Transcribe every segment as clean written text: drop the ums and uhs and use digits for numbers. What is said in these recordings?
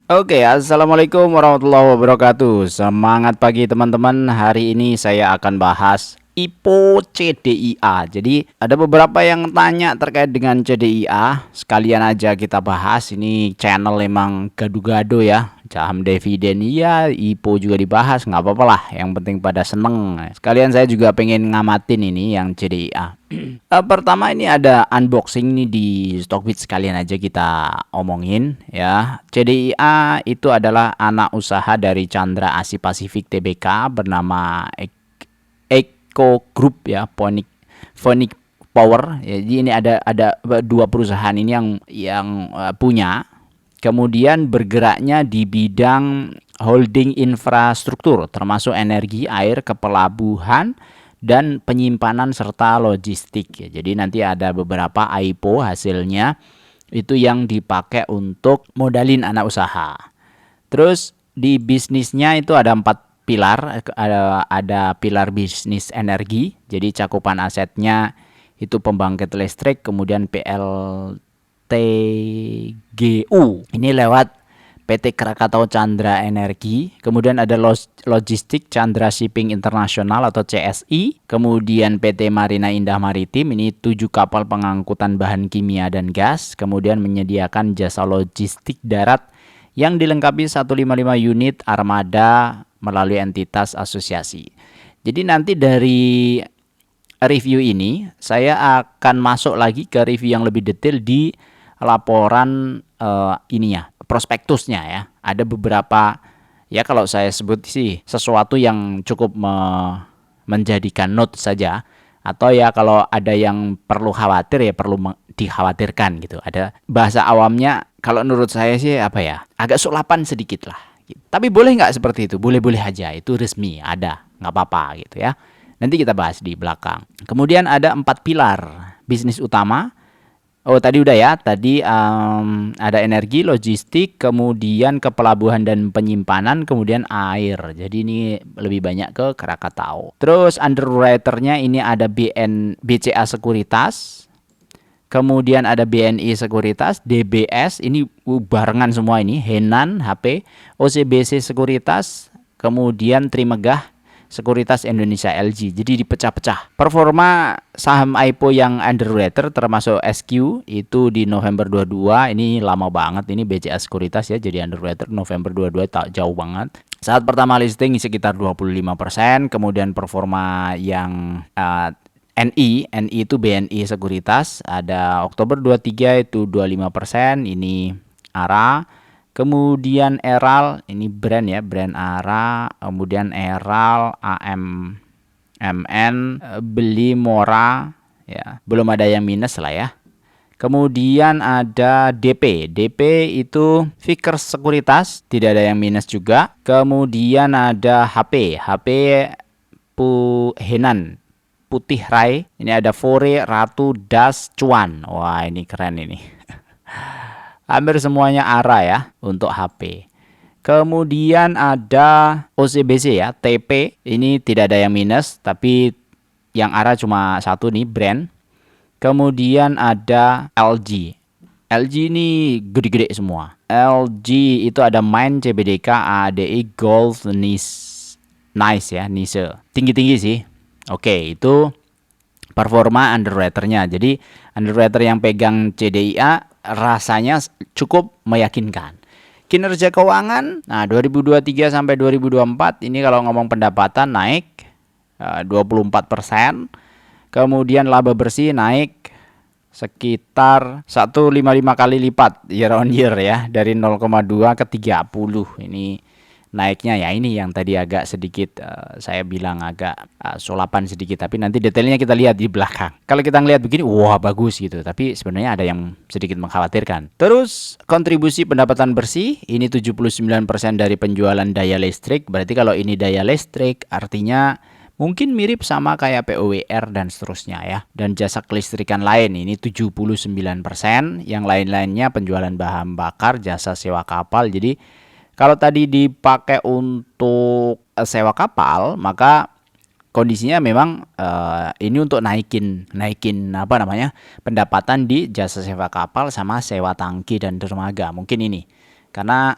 Oke, assalamualaikum warahmatullahi wabarakatuh. Semangat pagi teman-teman. Hari ini saya akan bahas IPO CDIA. Jadi ada beberapa yang tanya terkait dengan CDIA. Sekalian aja kita bahas. Ini channel emang gado-gado ya. Saham dividen iya, IPO juga dibahas. Nggak apa-apa lah. Yang penting pada seneng. Sekalian saya juga pengen ngamatin ini yang CDIA. Pertama ini ada unboxing nih di Stockbit, sekalian aja kita omongin ya. CDIA itu adalah anak usaha dari Chandra Asih Pasifik Tbk bernama Eco Group ya, Phonic Power. Jadi ini ada dua perusahaan ini yang punya. Kemudian bergeraknya di bidang holding infrastruktur termasuk energi, air, kepelabuhan dan penyimpanan serta logistik ya. Jadi nanti ada beberapa IPO hasilnya itu yang dipakai untuk modalin anak usaha. Terus di bisnisnya itu ada 4 pilar. Ada pilar bisnis energi, jadi cakupan asetnya itu pembangkit listrik, kemudian PLTGU ini lewat PT Krakatau Chandra Energi, kemudian ada logistik Chandra Shipping International atau CSI, kemudian PT Marina Indah Maritim, ini 7 kapal pengangkutan bahan kimia dan gas, kemudian menyediakan jasa logistik darat yang dilengkapi 155 unit armada melalui entitas asosiasi. Jadi nanti dari review ini saya akan masuk lagi ke review yang lebih detail di laporan ininya, prospektusnya ya. Ada beberapa ya, kalau saya sebut sih sesuatu yang cukup menjadikan note saja, atau ya kalau ada yang perlu khawatir ya perlu dikhawatirkan gitu. Ada bahasa awamnya kalau menurut saya sih apa ya, agak sulapan sedikit lah. Tapi boleh nggak seperti itu? Boleh-boleh aja, itu resmi ada, nggak apa-apa gitu ya. Nanti kita bahas di belakang. Kemudian ada 4 pilar bisnis utama. Oh tadi udah ya, tadi ada energi, logistik, kemudian kepelabuhan dan penyimpanan, kemudian air. Jadi ini lebih banyak ke Krakatau. Terus underwriternya ini ada BCA Sekuritas, kemudian ada BNI Sekuritas, DBS, ini barengan semua ini, Henan, HP, OCBC Sekuritas, kemudian Trimegah Sekuritas Indonesia LG. Jadi dipecah-pecah. Performa saham IPO yang underwriter termasuk SQ itu di November 22, ini lama banget, ini BCA Sekuritas ya, jadi underwriter November 22, tak jauh banget. Saat pertama listing sekitar 25%, kemudian performa yang NI itu BNI Sekuritas ada Oktober 23 itu 25%, ini ARA. Kemudian Eral, ini brand ya, brand ARA, kemudian Eral, AMMN, Beli Mora ya, belum ada yang minus lah ya. Kemudian ada DP itu Vickers Sekuritas, tidak ada yang minus juga. Kemudian ada HP Henan Putih Rai, ini ada Fore, Ratu, Das, Cuan. Wah ini keren ini. Hampir semuanya ARA ya untuk HP. Kemudian ada OCBC ya, TP, ini tidak ada yang minus, tapi yang ARA cuma satu nih brand. Kemudian ada LG. LG ini gede-gede semua. LG itu ada Main, CBDK, ADI, Golf, Nice ya, Nice. Tinggi-tinggi sih. Oke, itu performa underwriternya. Jadi underwriter yang pegang CDIA rasanya cukup meyakinkan. Kinerja keuangan, nah 2023 sampai 2024 ini kalau ngomong pendapatan naik 24%. Kemudian laba bersih naik sekitar 155 kali lipat year on year ya, dari 0,2 ke 30. Ini naiknya ya, ini yang tadi agak sedikit saya bilang agak sulapan sedikit, tapi nanti detailnya kita lihat di belakang. Kalau kita ngelihat begini, wah bagus gitu, tapi sebenarnya ada yang sedikit mengkhawatirkan. Terus kontribusi pendapatan bersih ini 79% dari penjualan daya listrik. Berarti kalau ini daya listrik artinya mungkin mirip sama kayak POWR dan seterusnya ya. Dan jasa kelistrikan lain ini 79%, yang lain-lainnya penjualan bahan bakar, jasa sewa kapal. Jadi kalau tadi dipakai untuk sewa kapal, maka kondisinya memang ini untuk naikin apa namanya, pendapatan di jasa sewa kapal sama sewa tangki dan dermaga. Mungkin ini karena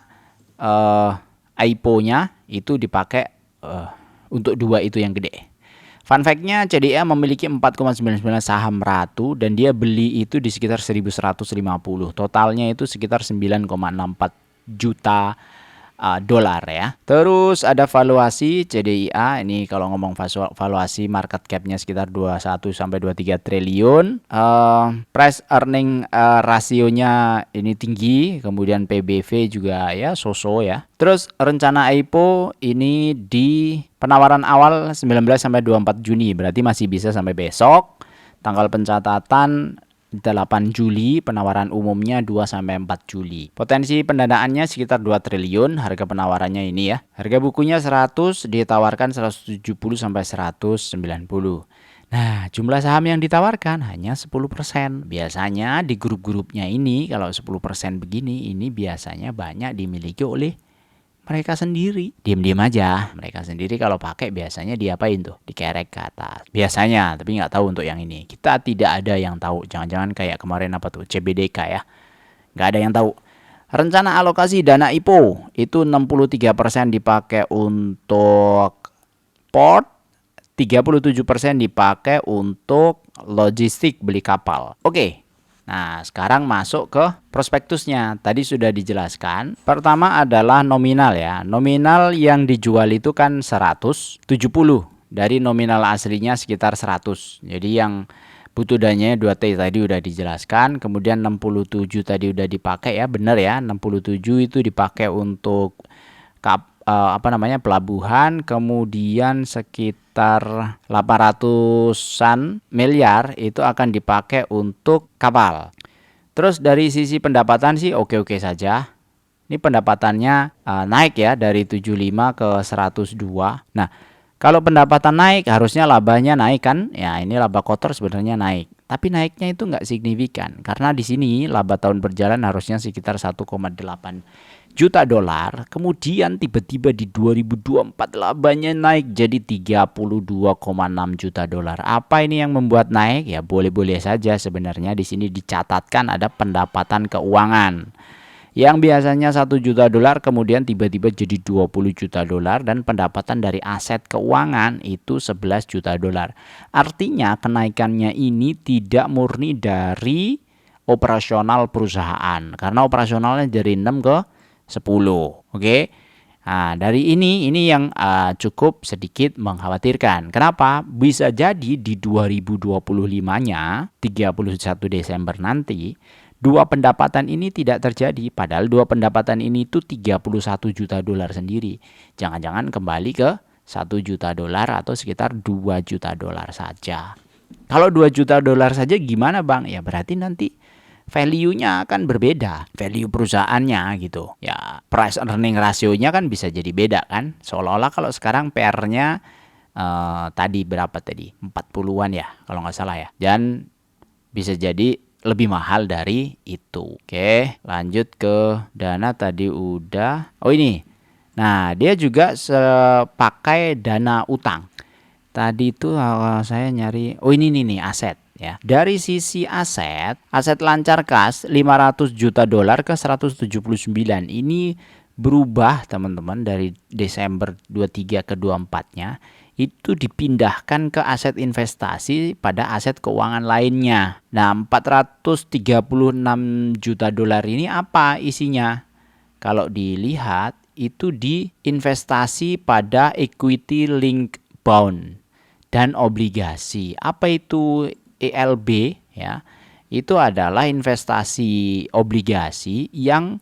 IPO-nya itu dipakai untuk 2 itu yang gede. Fun fact-nya, CDIA memiliki 4,99 saham Ratu dan dia beli itu di sekitar 1150. Totalnya itu sekitar 9,64 juta dolar ya. Terus ada valuasi CDIA, ini kalau ngomong valuasi market cap-nya sekitar 21 sampai 23 triliun. Price earning rasionya ini tinggi, kemudian PBV juga ya so-so ya. Terus rencana IPO ini di penawaran awal 19 sampai 24 Juni, berarti masih bisa sampai besok. Tanggal pencatatan 8 Juli, penawaran umumnya 2 sampai 4 Juli. Potensi pendanaannya sekitar 2 triliun, harga penawarannya ini ya. Harga bukunya 100, ditawarkan 170 sampai 190. Nah, jumlah saham yang ditawarkan hanya 10%. Biasanya di grup-grupnya ini kalau 10% begini, ini biasanya banyak dimiliki oleh mereka sendiri. Diam-diam aja. Mereka sendiri kalau pakai biasanya diapain tuh? Dikerek ke atas. Biasanya, tapi nggak tahu untuk yang ini. Kita tidak ada yang tahu. Jangan-jangan kayak kemarin apa tuh? CBDK ya. Nggak ada yang tahu. Rencana alokasi dana IPO itu 63% dipakai untuk port, 37% dipakai untuk logistik beli kapal. Oke. Nah, sekarang masuk ke prospektusnya. Tadi sudah dijelaskan. Pertama adalah nominal ya. Nominal yang dijual itu kan 170. Dari nominal aslinya sekitar 100. Jadi yang butuh dananya 2T tadi udah dijelaskan. Kemudian 67 tadi udah dipakai ya. Benar ya, 67 itu dipakai untuk pelabuhan. Kemudian sekitar 800-an miliar itu akan dipakai untuk kapal. Terus dari sisi pendapatan sih oke-oke saja. Ini pendapatannya naik ya dari 75 ke 102. Nah, kalau pendapatan naik harusnya labanya naik kan? Ya, ini laba kotor sebenarnya naik. Tapi naiknya itu nggak signifikan karena di sini laba tahun berjalan harusnya sekitar 1,8 juta dolar. Kemudian tiba-tiba di 2024 labanya naik jadi 32,6 juta dolar. Apa ini yang membuat naik? Ya boleh-boleh saja sebenarnya. Di sini dicatatkan ada pendapatan keuangan yang biasanya 1 juta dolar kemudian tiba-tiba jadi 20 juta dolar dan pendapatan dari aset keuangan itu 11 juta dolar. Artinya kenaikannya ini tidak murni dari operasional perusahaan karena operasionalnya dari 6 ke 10. Oke. Nah, dari ini yang cukup sedikit mengkhawatirkan. Kenapa? Bisa jadi di 2025-nya 31 Desember nanti dua pendapatan ini tidak terjadi, padahal dua pendapatan ini itu 31 juta dolar sendiri. Jangan-jangan kembali ke 1 juta dolar atau sekitar 2 juta dolar saja. Kalau 2 juta dolar saja gimana Bang? Ya berarti nanti value-nya akan berbeda, value perusahaannya gitu. Ya price earning ratio-nya kan bisa jadi beda kan. Seolah-olah kalau sekarang PR-nya tadi berapa tadi? 40-an ya kalau nggak salah ya. Dan bisa jadi lebih mahal dari itu. Oke, lanjut ke dana tadi udah. Oh ini. Nah, dia juga pakai dana utang. Tadi itu saya nyari. Oh ini nih aset ya. Dari sisi aset lancar kas 500 juta dolar ke 179. Ini berubah teman-teman dari Desember 23 ke 24-nya. Itu dipindahkan ke aset investasi pada aset keuangan lainnya. Nah, 436 juta dolar ini apa isinya? Kalau dilihat itu diinvestasi pada equity link bond dan obligasi. Apa itu ELB ya? Itu adalah investasi obligasi yang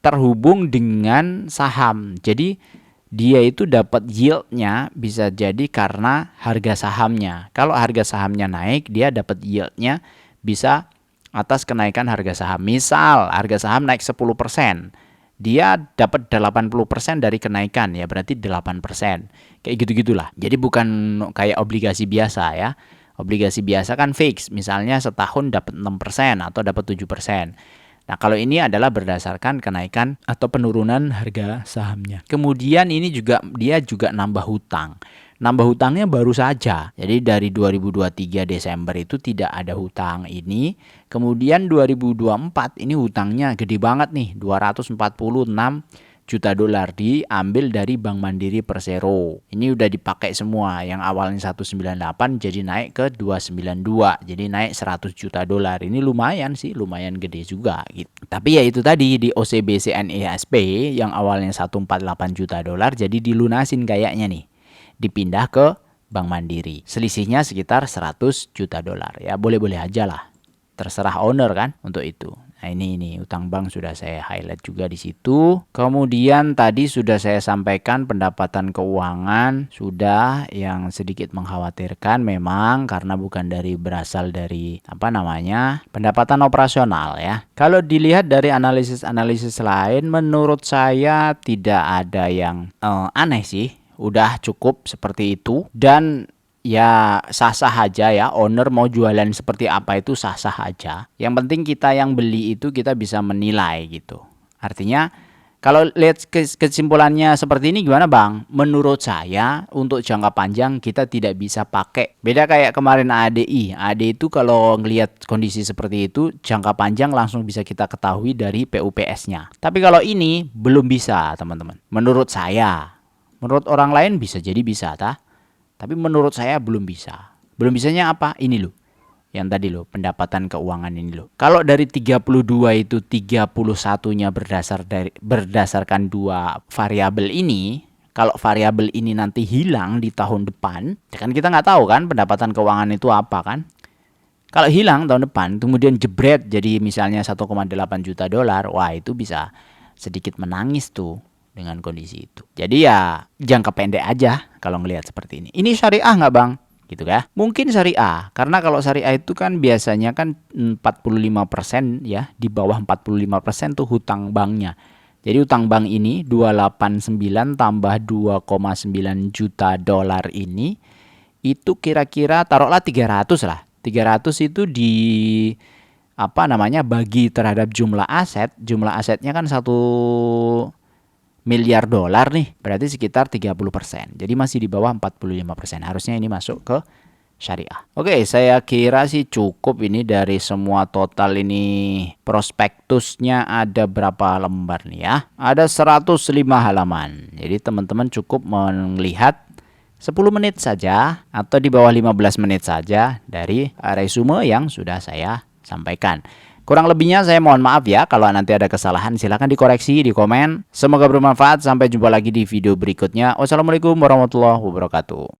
terhubung dengan saham. Jadi dia itu dapat yield-nya bisa jadi karena harga sahamnya. Kalau harga sahamnya naik, dia dapat yield-nya bisa atas kenaikan harga saham. Misal harga saham naik 10%, dia dapat 80% dari kenaikan ya, berarti 8%. Kayak gitu-gitulah. Jadi bukan kayak obligasi biasa ya. Obligasi biasa kan fix, misalnya setahun dapat 6% atau dapat 7%. Nah, kalau ini adalah berdasarkan kenaikan atau penurunan harga sahamnya. Kemudian ini dia juga nambah hutang. Nambah hutangnya baru saja. Jadi dari 2023 Desember itu tidak ada hutang ini. Kemudian 2024 ini hutangnya gede banget nih, 246 juta dolar diambil dari Bank Mandiri Persero. Ini udah dipakai semua. Yang awalnya 198 jadi naik ke 292. Jadi naik 100 juta dolar. Ini lumayan sih, lumayan gede juga gitu. Tapi ya itu tadi di OCBC NISP yang awalnya 148 juta dolar jadi dilunasin kayaknya nih. Dipindah ke Bank Mandiri. Selisihnya sekitar 100 juta dolar. Ya boleh-boleh aja lah. Terserah owner kan untuk itu. Nah ini utang bank sudah saya highlight juga di situ. Kemudian tadi sudah saya sampaikan pendapatan keuangan sudah yang sedikit mengkhawatirkan memang karena bukan berasal dari pendapatan operasional ya. Kalau dilihat dari analisis lain menurut saya tidak ada yang aneh sih. Udah cukup seperti itu dan ya sah-sah aja ya, owner mau jualan seperti apa itu sah-sah aja. Yang penting kita yang beli itu kita bisa menilai gitu. Artinya kalau lihat kesimpulannya seperti ini gimana Bang? Menurut saya untuk jangka panjang kita tidak bisa pakai. Beda kayak kemarin ADI. ADI itu kalau ngelihat kondisi seperti itu jangka panjang langsung bisa kita ketahui dari PUPS-nya. Tapi kalau ini belum bisa teman-teman. Menurut saya. Menurut orang lain bisa jadi bisa tah. Tapi menurut saya belum bisa. Belum bisanya apa? Ini loh. Yang tadi loh, pendapatan keuangan ini loh. Kalau dari 32 itu 31-nya berdasarkan dua variabel ini, kalau variabel ini nanti hilang di tahun depan, kan kita nggak tahu kan pendapatan keuangan itu apa kan? Kalau hilang tahun depan, kemudian jebret jadi misalnya 1,8 juta dolar, wah itu bisa sedikit menangis tuh. Dengan kondisi itu. Jadi ya jangka pendek aja kalau ngelihat seperti ini. Ini syariah nggak Bang? Gitu ya. Mungkin syariah. Karena kalau syariah itu kan biasanya kan 45% ya. Di bawah 45% tuh hutang banknya. Jadi hutang bank ini 289 tambah 2,9 juta dolar ini. Itu kira-kira taruhlah 300 lah. 300 itu bagi terhadap jumlah aset. Jumlah asetnya kan 1 miliar dolar nih, berarti sekitar 30%. Jadi masih di bawah 45%. Harusnya ini masuk ke syariah. Oke, saya kira sih cukup ini dari semua total ini. Prospektusnya ada berapa lembar nih ya? Ada 105 halaman. Jadi teman-teman cukup melihat 10 menit saja atau di bawah 15 menit saja dari resume yang sudah saya sampaikan. Kurang lebihnya saya mohon maaf ya, kalau nanti ada kesalahan silahkan dikoreksi di komen. Semoga bermanfaat, sampai jumpa lagi di video berikutnya. Wassalamualaikum warahmatullahi wabarakatuh.